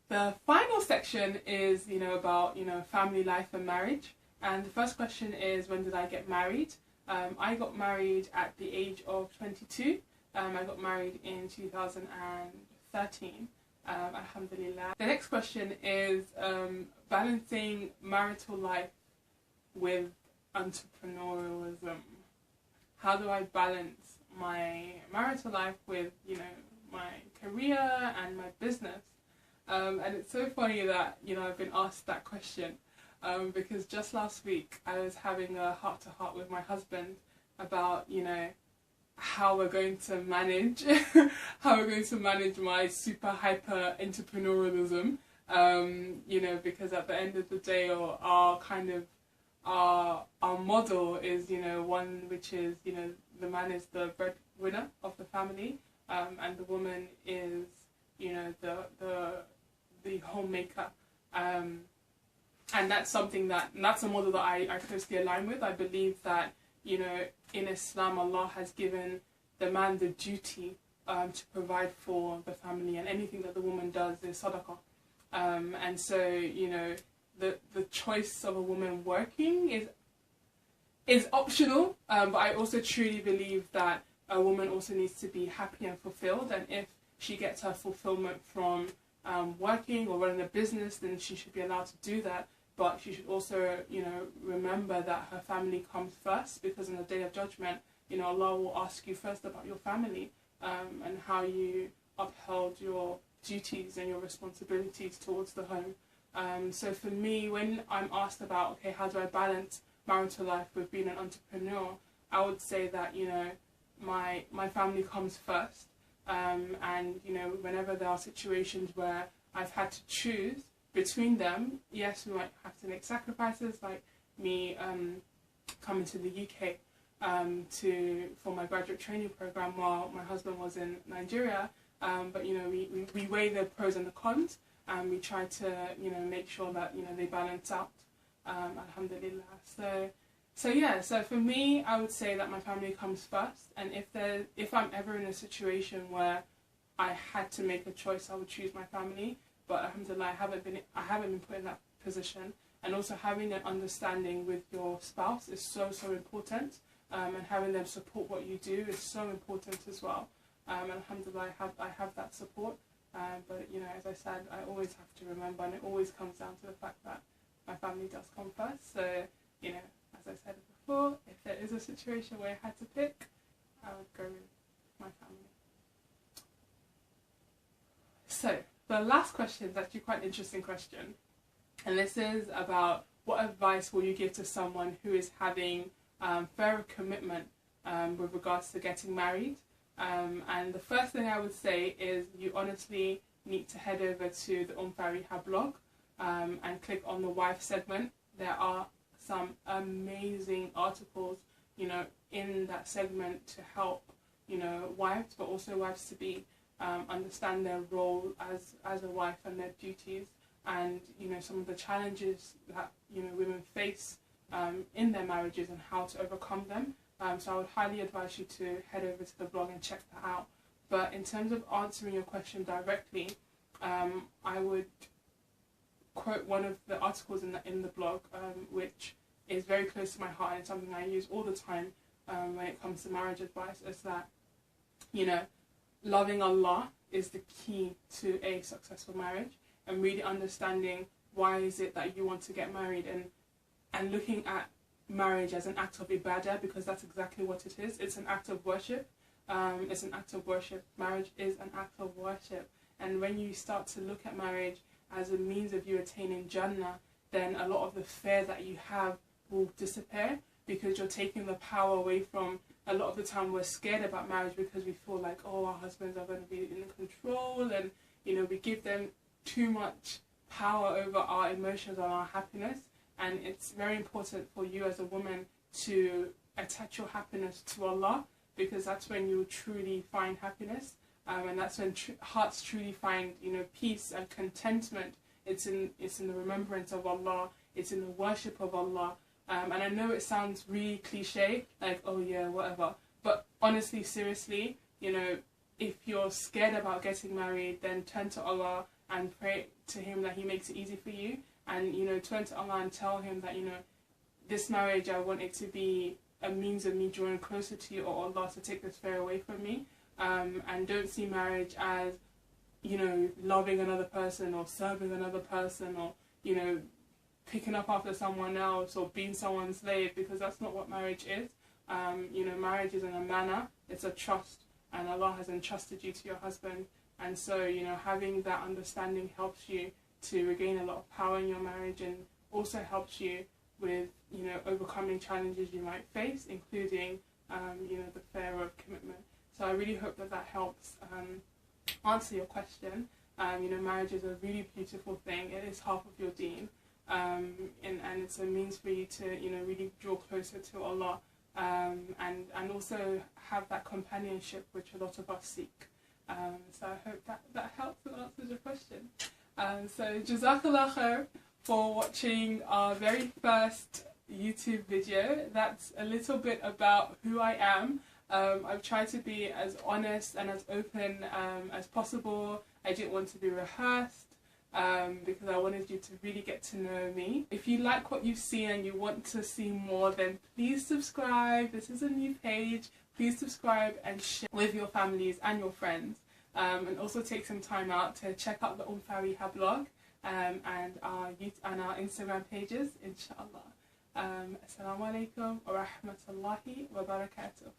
The final section is, about, family life and marriage. And the first question is, when did I get married? I got married at the age of 22. I got married in 2013. Alhamdulillah. The next question is balancing marital life with entrepreneurialism. How do I balance my marital life with, my career and my business? And it's so funny that, I've been asked that question because just last week I was having a heart-to-heart with my husband about, how we're going to manage my super hyper entrepreneurialism, because at the end of the day, or our model is, one which is, the man is the breadwinner of the family, and the woman is, the homemaker, and that's something that's a model that I closely align with. I believe that, in Islam, Allah has given the man the duty to provide for the family, and anything that the woman does is sadaqah. And so, the choice of a woman working is optional, but I also truly believe that a woman also needs to be happy and fulfilled, and if she gets her fulfillment from working or running a business, then she should be allowed to do that. But she should also, remember that her family comes first, because on the Day of Judgment, Allah will ask you first about your family and how you upheld your duties and your responsibilities towards the home. So for me, when I'm asked about, okay, how do I balance marital life with being an entrepreneur, I would say that, my family comes first. And, whenever there are situations where I've had to choose between them, yes, we might have to make sacrifices, like me coming to the UK for my graduate training program while my husband was in Nigeria. But we weigh the pros and the cons, and we try to make sure that they balance out. Alhamdulillah. So for me, I would say that my family comes first, and if I'm ever in a situation where I had to make a choice, I would choose my family. But alhamdulillah, I haven't been put in that position. And also having an understanding with your spouse is so important, and having them support what you do is so important as well. And alhamdulillah, I have that support. But as I said, I always have to remember, and it always comes down to the fact that my family does come first. So as I said before, if there is a situation where I had to pick, I would go with my family. So the last question is actually quite an interesting question, and this is about what advice will you give to someone who is having fairer commitment with regards to getting married. And the first thing I would say is you honestly need to head over to the Fariha blog and click on the wife segment. There are some amazing articles, in that segment to help, wives, but also wives to be understand their role as a wife and their duties, and some of the challenges that women face in their marriages and how to overcome them. So I would highly advise you to head over to the blog and check that out. But in terms of answering your question directly, I would quote one of the articles in the blog, which is very close to my heart and something I use all the time when it comes to marriage advice, is that loving Allah is the key to a successful marriage, and really understanding why is it that you want to get married, and looking at marriage as an act of ibadah, because that's exactly what it is. It's an act of worship. It's an act of worship. Marriage is an act of worship. And when you start to look at marriage as a means of you attaining Jannah, then a lot of the fear that you have will disappear, because you're taking the power away from. A lot of the time we're scared about marriage because we feel like, oh, our husbands are going to be in control, and we give them too much power over our emotions and our happiness. And it's very important for you as a woman to attach your happiness to Allah, because that's when you truly find happiness, and that's when hearts truly find peace and contentment. It's in the remembrance of Allah. It's in the worship of Allah. And I know it sounds really cliche, like, oh yeah, whatever. But honestly, seriously, if you're scared about getting married, then turn to Allah and pray to him that he makes it easy for you, and, you know, turn to Allah and tell him that, you know, this marriage, I want it to be a means of me drawing closer to you, or Allah to take this fear away from me. And don't see marriage as, you know, loving another person or serving another person, or, you know, picking up after someone else or being someone's slave, because that's not what marriage is. You know, marriage is an amana, it's a trust, and Allah has entrusted you to your husband. And so, you know, having that understanding helps you to regain a lot of power in your marriage, and also helps you with, you know, overcoming challenges you might face, including, you know, the fear of commitment. So I really hope that that helps answer your question. You know, marriage is a really beautiful thing. It is half of your deen, and it's a means for you to, you know, really draw closer to Allah, and also have that companionship which a lot of us seek. So I hope that helps and answers your question. So Jazakallah khair for watching our very first YouTube video. That's a little bit about who I am. I've tried to be as honest and as open as possible. I didn't want to be rehearsed because I wanted you to really get to know me. If you like what you've seen and you want to see more, then please subscribe. This is a new page. Please subscribe and share with your families and your friends. And also take some time out to check out the Fariha blog and our Instagram pages, inshallah. Assalamu alaikum wa rahmatullahi wa barakatuh.